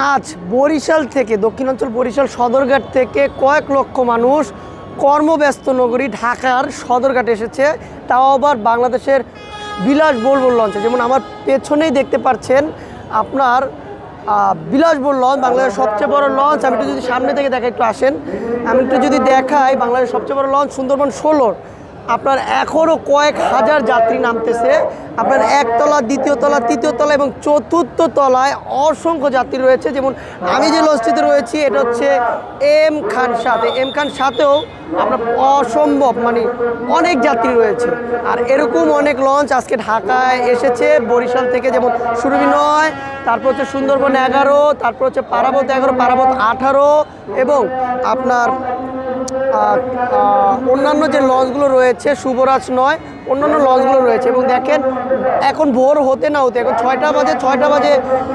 আজ বরিশাল থেকে দক্ষিণাঞ্চল বরিশাল সদরঘাট থেকে কয়েক লক্ষ মানুষ কর্মব্যস্ত নগরী ঢাকার সদরঘাটে এসেছে, তাও আবার বাংলাদেশের বিলাসবহুল লঞ্চে। যেমন আমার পেছনেই দেখতে পাচ্ছেন আপনার বিলাসবহুল লঞ্চ, বাংলাদেশের সবচেয়ে বড় লঞ্চ। আমি একটু যদি সামনে থেকে দেখাই, একটু আসেন, আমি একটু যদি দেখাই, বাংলাদেশের সবচেয়ে বড় লঞ্চ সুন্দরবন 16। আপনার এখনও কয়েক হাজার যাত্রী নামতেছে। আপনার একতলা, দ্বিতীয় তলা, তৃতীয় তলা এবং চতুর্থ তলায় অসংখ্য যাত্রী রয়েছে। যেমন আমি যে লঞ্চটিতে রয়েছি এটা হচ্ছে এম খান সাত। এম খান সাতেও আপনার অসম্ভব মানে অনেক যাত্রী রয়েছে। আর এরকম অনেক লঞ্চ আজকে ঢাকায় এসেছে বরিশাল থেকে, যেমন সুরভিনয়, তারপর হচ্ছে সুন্দরবন 11, তারপর হচ্ছে পারাবত 11, পারাবত 18 এবং আপনার অন্যান্য যে লঞ্চগুলো রয়েছে শুভরাজ 9, অন্যান্য লঞ্চগুলো রয়েছে। এবং দেখেন এখন ভোর হতে না হতে এখন 6টা বাজে,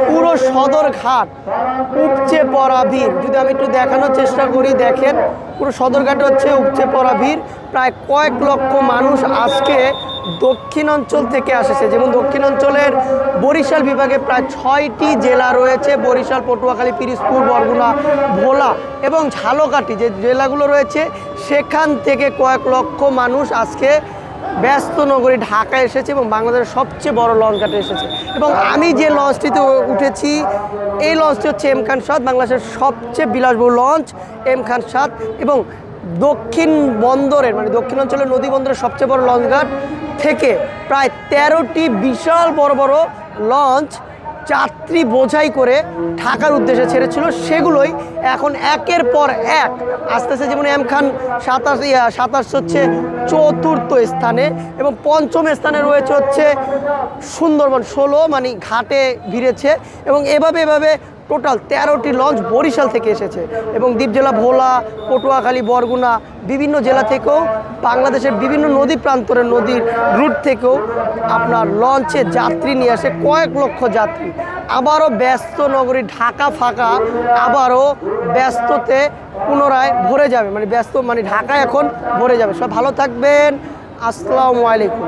পুরো সদরঘাট উপচে পড়া ভিড়। যদি আমি একটু দেখানোর চেষ্টা করি, দেখেন পুরো সদরঘাট হচ্ছে উপচে পড়া ভিড়। প্রায় কয়েক লক্ষ মানুষ আজকে দক্ষিণাঞ্চল থেকে আসছে। যেমন দক্ষিণাঞ্চলের বরিশাল বিভাগে প্রায় 6টি জেলা রয়েছে, বরিশাল, পটুয়াখালী, পিরোজপুর, বরগুনা, ভোলা এবং ঝালকাঠি যে জেলাগুলো রয়েছে, সেখান থেকে কয়েক লক্ষ মানুষ আজকে ব্যস্ত নগরী ঢাকায় এসেছে এবং বাংলাদেশের সবচেয়ে বড় লঞ্চ ঘাটে এসেছে। এবং আমি যে লঞ্চটিতে উঠেছি এই লঞ্চটি হচ্ছে এম খান সাত, বাংলাদেশের সবচেয়ে বিলাসবহুল লঞ্চ এম খান সাত। এবং দক্ষিণ বন্দরের মানে দক্ষিণাঞ্চলের নদী বন্দরের সবচেয়ে বড় লঞ্চ ঘাট থেকে প্রায় 13টি বিশাল বড় বড় লঞ্চ যাত্রী বোঝাই করে ঢাকার উদ্দেশ্যে ছেড়েছিল, সেগুলোই এখন একের পর এক আসতেছে। যেমন এম খান 27 হচ্ছে 4র্থ স্থানে এবং 5ম স্থানে রয়েছে হচ্ছে সুন্দরবন 16, মানে ঘাটে ভিড়েছে। এবং এভাবে টোটাল 13টি লঞ্চ বরিশাল থেকে এসেছে এবং দ্বীপ জেলা ভোলা, পটুয়াখালী, বরগুনা বিভিন্ন জেলা থেকেও, বাংলাদেশের বিভিন্ন নদী প্রান্তরের নদীর রুট থেকেও আপনার লঞ্চে যাত্রী নিয়ে আসে কয়েক লক্ষ যাত্রী। আবারও ব্যস্ত নগরী ঢাকা ফাঁকা, আবারও ব্যস্ততে পুনরায় ভরে যাবে, মানে ঢাকা এখন ভরে যাবে। সব ভালো থাকবেন, আসসালামু আলাইকুম।